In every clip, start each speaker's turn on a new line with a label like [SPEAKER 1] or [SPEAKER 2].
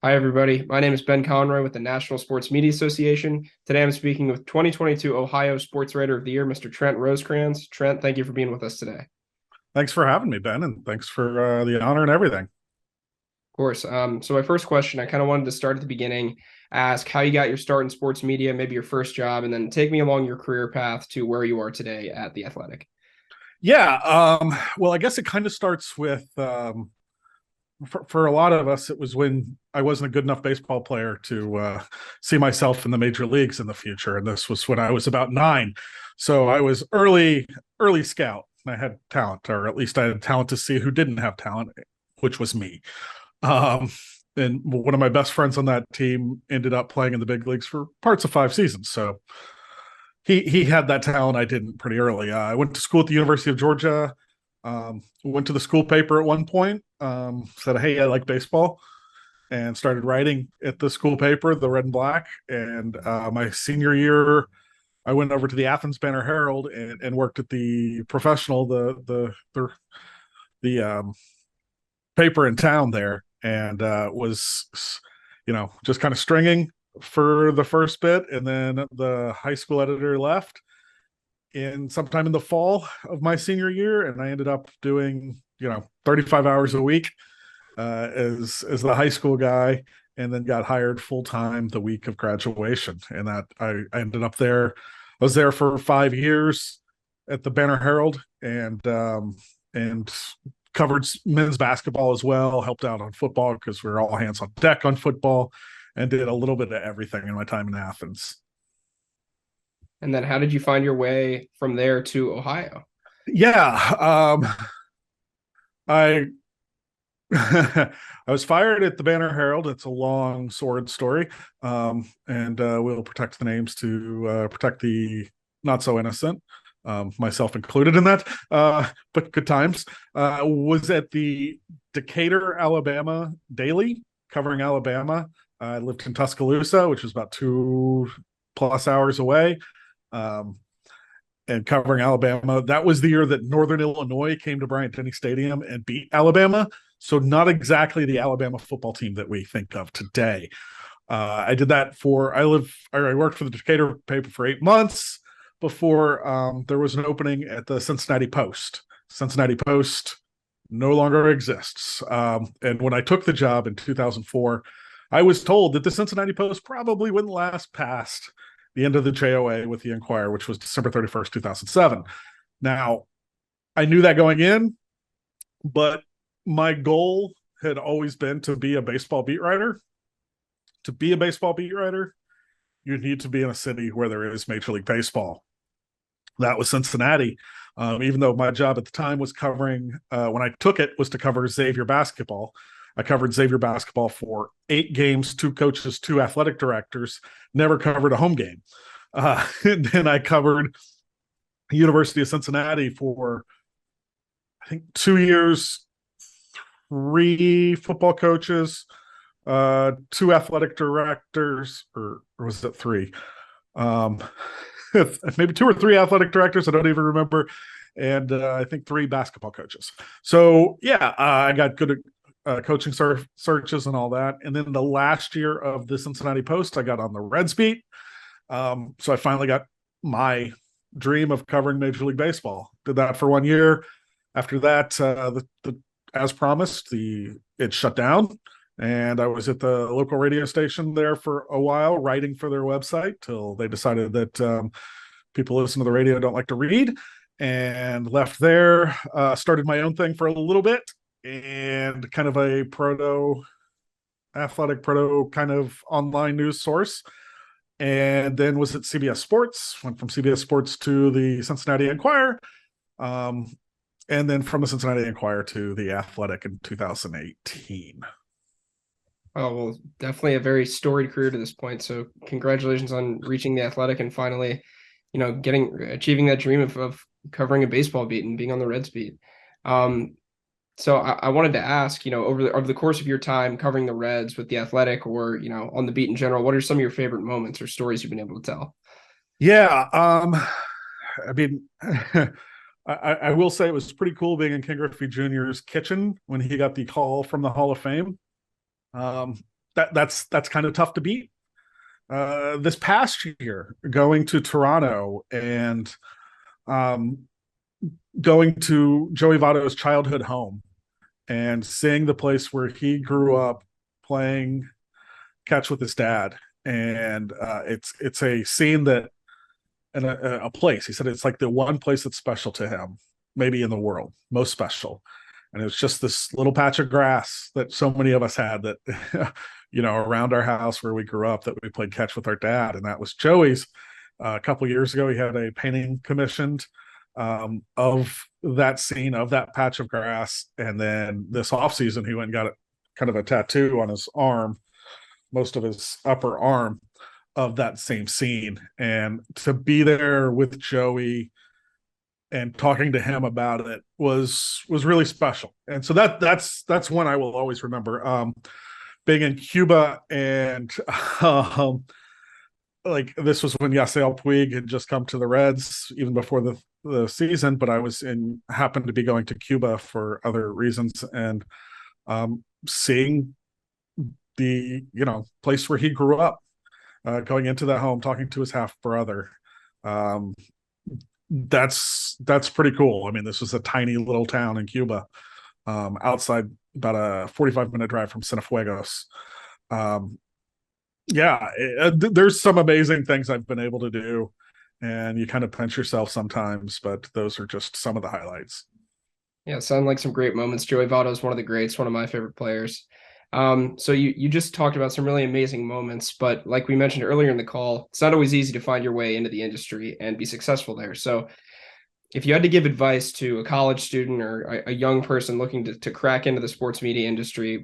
[SPEAKER 1] Hi, everybody. My name is Ben Conroy with the National Sports Media Association. Today I'm speaking with 2022 Ohio Sportswriter of the Year, Mr. Trent Rosecrans. Trent, thank you for being with us today. Of
[SPEAKER 2] Thanks for having me, Ben, and thanks for the honor and everything.
[SPEAKER 1] course. So my first question, I kind of wanted to start at the beginning, ask how you got your start in sports media, maybe your first job, and then take me along your career path to where you are today at The Athletic.
[SPEAKER 2] Yeah, well, I guess it kind of starts with for a lot of us, it was when I wasn't a good enough baseball player to see myself in the major leagues in the future, and this was when I was about 9. So I was early scout. I had talent, or at least I had talent to see who didn't have talent, which was me. Um, and one of my best friends on that team ended up playing in the big leagues for parts of 5 seasons. So he had that talent I didn't pretty early. I went to school at the University of Georgia. Went to the school paper at one point. Said, "Hey, I like baseball," and started writing at the school paper, the Red and Black. And my senior year, I went over to the Athens Banner Herald and worked at the professional, the paper in town there, and was just kind of stringing for the first bit, and then the high school editor left in sometime in the fall of my senior year, and I ended up doing 35 hours a week as the high school guy, and then got hired full time the week of graduation. And that I ended up there. I was there for 5 years at the Banner Herald, and covered men's basketball as well. Helped out on football because we were all hands on deck on football, and did a little bit of everything in my time in Athens.
[SPEAKER 1] And then how did you find your way from there to Ohio?
[SPEAKER 2] Yeah, I I was fired at the Banner Herald. It's a long sword story, and we'll protect the names to protect the not so innocent, myself included in that. But good times. Was at the Decatur, Alabama Daily, covering Alabama. I lived in Tuscaloosa, which was about 2+ hours away. Um, and covering Alabama. That was the year that Northern Illinois came to Bryant-Denny Stadium and beat Alabama. So not exactly the Alabama football team that we think of today. I did that I worked for the Decatur paper for 8 months before there was an opening at the Cincinnati Post. Cincinnati Post no longer exists. And when I took the job in 2004, I was told that the Cincinnati Post probably wouldn't last past the end of the JOA with the Enquirer, which was December 31st, 2007. Now, I knew that going in, but my goal had always been to be a baseball beat writer. To be a baseball beat writer, you need to be in a city where there is Major League Baseball. That was Cincinnati. Even though my job at the time was covering, when I took it, was to cover Xavier basketball. I covered Xavier basketball for 8 games, 2 coaches, 2 athletic directors, never covered a home game. And then I covered the University of Cincinnati for, I think, 2 years, 3 football coaches, 2 athletic directors, or was it 3? Um, maybe 2 or 3 athletic directors. I don't even remember. And I think 3 basketball coaches. So yeah, I got good at coaching searches and all that. And then the last year of the Cincinnati Post, I got on the Reds beat. So I finally got my dream of covering Major League Baseball. Did that for 1 year. After that, as promised, it shut down, and I was at the local radio station there for a while, writing for their website till they decided that people listen to the radio don't like to read, and left there. Started my own thing for a little bit, and kind of a athletic proto kind of online news source. And then was at CBS Sports, went from CBS Sports to the Cincinnati Enquirer, and then from the Cincinnati Enquirer to the Athletic in 2018.
[SPEAKER 1] Oh, well, definitely a very storied career to this point. So congratulations on reaching The Athletic and finally, achieving that dream of covering a baseball beat and being on the Reds beat. So I wanted to ask, over the course of your time covering the Reds with The Athletic or, on the beat in general, what are some of your favorite moments or stories you've been able to tell?
[SPEAKER 2] Yeah, I mean, I will say it was pretty cool being in Ken Griffey Jr.'s kitchen when he got the call from the Hall of Fame. Um, that's kind of tough to beat. This past year, going to Toronto and um, going to Joey Votto's childhood home and seeing the place where he grew up playing catch with his dad, and it's a scene that and a place. He said it's like the one place that's special to him, maybe in the world, most special. And it was just this little patch of grass that so many of us had that, around our house where we grew up that we played catch with our dad. And that was Joey's. A couple of years ago, he had a painting commissioned of that scene, of that patch of grass. And then this off season, he went and got kind of a tattoo on his arm, most of his upper arm, of that same scene. And to be there with Joey and talking to him about it was really special. And so that's one I will always remember. Being in Cuba, and like this was when Yasiel Puig had just come to the Reds even before the season, but I happened to be going to Cuba for other reasons, and seeing the place where he grew up, going into that home, talking to his half brother. That's pretty cool. I mean, this was a tiny little town in Cuba, outside, about a 45-minute drive from Cienfuegos. There's some amazing things I've been able to do, and you kind of pinch yourself sometimes, but those are just some of the highlights.
[SPEAKER 1] Yeah, sound like some great moments. Joey Votto is one of the greats, one of my favorite players. So you just talked about some really amazing moments, but like we mentioned earlier in the call, it's not always easy to find your way into the industry and be successful there. So if you had to give advice to a college student or a young person looking to crack into the sports media industry,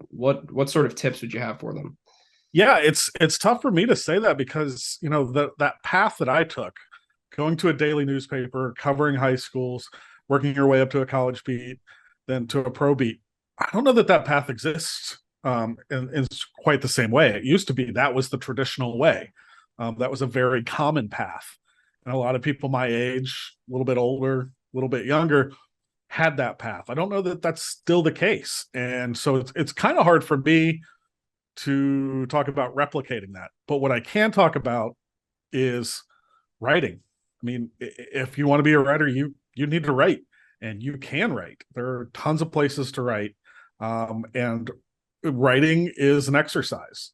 [SPEAKER 1] what sort of tips would you have for them?
[SPEAKER 2] Yeah, it's tough for me to say that because that path that I took, going to a daily newspaper, covering high schools, working your way up to a college beat, then to a pro beat. I don't know that path exists in quite the same way. It used to be that was the traditional way. That was a very common path. And a lot of people my age, a little bit older, a little bit younger, had that path. I don't know that that's still the case. And so it's kind of hard for me to talk about replicating that. But what I can talk about is writing. I mean, if you want to be a writer, you need to write, and you can write. There are tons of places to write. And writing is an exercise.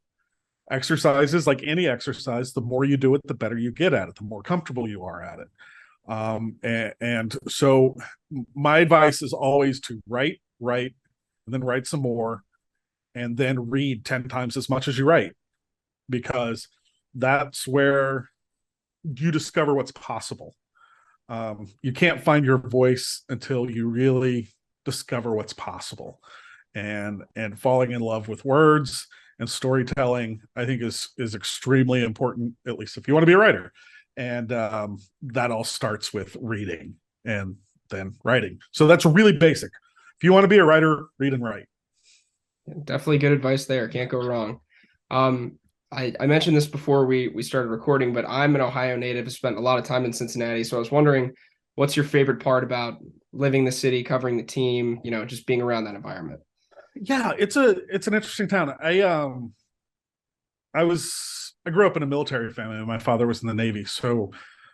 [SPEAKER 2] Exercise is like any exercise. The more you do it, the better you get at it, the more comfortable you are at it. And so my advice is always to write, and then write some more, and then read 10 times as much as you write, because that's where you discover what's possible. You can't find your voice until you really discover what's possible. And falling in love with words and storytelling, I think is extremely important, at least if you want to be a writer. And that all starts with reading and then writing. So that's really basic. If you want to be a writer, read and write.
[SPEAKER 1] Definitely good advice there. Can't go wrong. I mentioned this before we started recording, but I'm an Ohio native. I spent a lot of time in Cincinnati. So I was wondering, what's your favorite part about living the city, covering the team, just being around that environment?
[SPEAKER 2] Yeah, it's an interesting town. I grew up in a military family. My father was in the Navy, so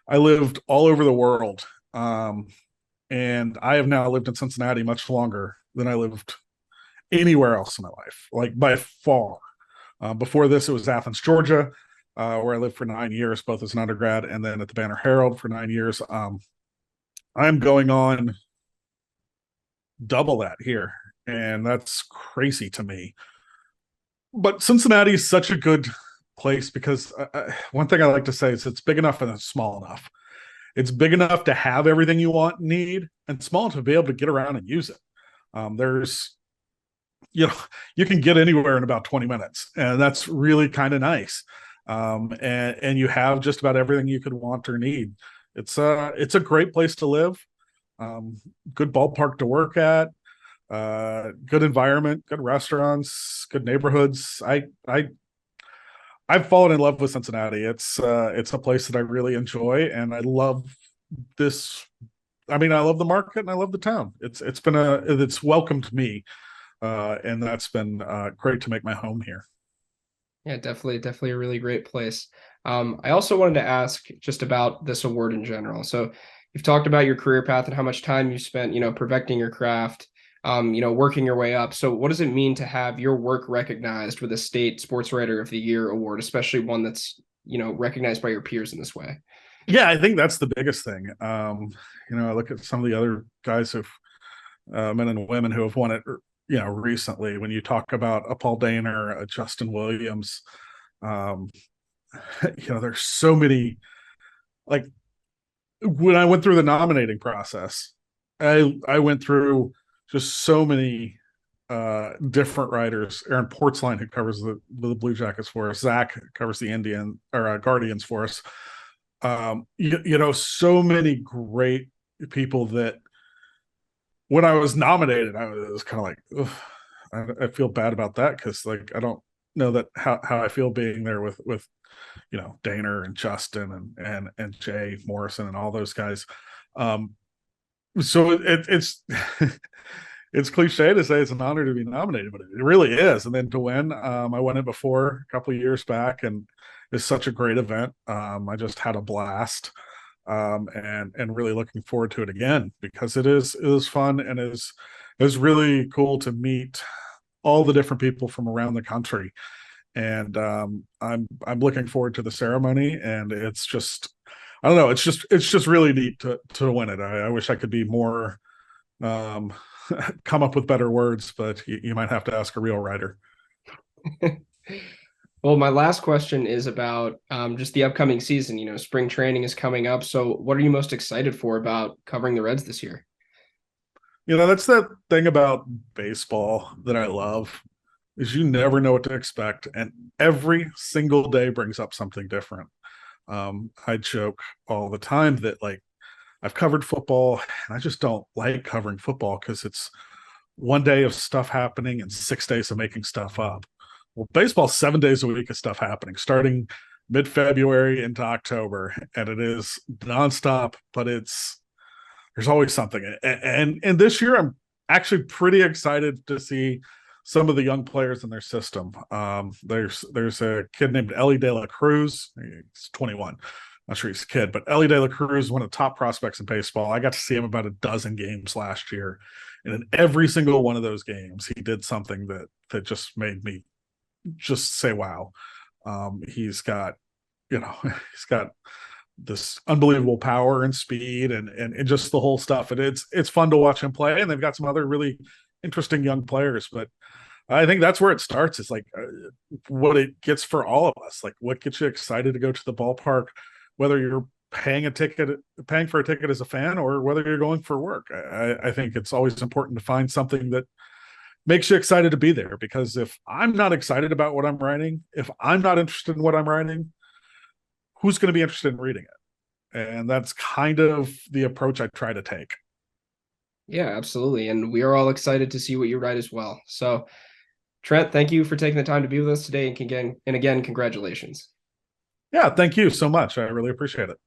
[SPEAKER 2] I lived all over the world. And I have now lived in Cincinnati much longer than I lived anywhere else in my life, like by far. Before this, it was Athens, Georgia, where I lived for 9 years, both as an undergrad and then at the Banner Herald for 9 years. I'm going on double that here, and that's crazy to me. But Cincinnati is such a good place because one thing I like to say is it's big enough and it's small enough. It's big enough to have everything you want and need, and small enough to be able to get around and use it. There's you can get anywhere in about 20 minutes, and that's really kind of nice. And you have just about everything you could want or need. It's a great place to live. Good ballpark to work at. Good environment, good restaurants, good neighborhoods. I've fallen in love with Cincinnati. It's a place that I really enjoy, and I love this. I mean, I love the market and I love the town. It's welcomed me, and that's been great to make my home here.
[SPEAKER 1] Yeah, definitely a really great place. I also wanted to ask just about this award in general. So you've talked about your career path and how much time you spent, perfecting your craft, working your way up. So what does it mean to have your work recognized with a state sportswriter of the year award, especially one that's, recognized by your peers in this way?
[SPEAKER 2] Yeah, I think that's the biggest thing. I look at some of the other guys who've men and women who have won it, recently. When you talk about a Paul Daner, a Justin Williams, um, there's so many. Like when I went through the nominating process, I went through just so many different writers. Aaron Portzline, who covers the Blue Jackets for us, Zach covers the Indian or Guardians for us. So many great people that when I was nominated, I was kind of like, I feel bad about that because like I don't know that how I feel being there with Daner and Justin and Jay Morrison and all those guys. Um, so it's it's cliche to say it's an honor to be nominated, but it really is. And then to win, I won it before a couple of years back, and it's such a great event. I just had a blast, and really looking forward to it again because it is fun and is really cool to meet all the different people from around the country. And I'm looking forward to the ceremony, and it's just I don't know, it's just really neat to win it. I wish I could be more um, come up with better words, but you might have to ask a real writer.
[SPEAKER 1] Well, my last question is about just the upcoming season. Spring training is coming up. So, what are you most excited for about covering the Reds this year?
[SPEAKER 2] That's that thing about baseball that I love is you never know what to expect, and every single day brings up something different. I joke all the time that like I've covered football and I just don't like covering football because it's one day of stuff happening and 6 days of making stuff up. Well, baseball's 7 days a week of stuff happening, starting mid-February into October, and it is nonstop. But there's always something. And this year, I'm actually pretty excited to see some of the young players in their system. There's a kid named Ellie De La Cruz. He's 21. Not sure he's a kid, but Ellie De La Cruz, one of the top prospects in baseball. I got to see him about a dozen games last year, and in every single one of those games, he did something that just made me just say, "Wow." He's got, he's got this unbelievable power and speed and just the whole stuff. And it's fun to watch him play. And they've got some other really interesting young players, but I think that's where it starts. It's like what it gets for all of us. Like what gets you excited to go to the ballpark, whether you're paying for a ticket as a fan or whether you're going for work. I think it's always important to find something that makes you excited to be there, because if I'm not excited about what I'm writing, if I'm not interested in what I'm writing, who's going to be interested in reading it? And that's kind of the approach I try to take.
[SPEAKER 1] Yeah, absolutely. And we are all excited to see what you write as well. So, Trent, thank you for taking the time to be with us today. And again, congratulations.
[SPEAKER 2] Yeah, thank you so much. I really appreciate it.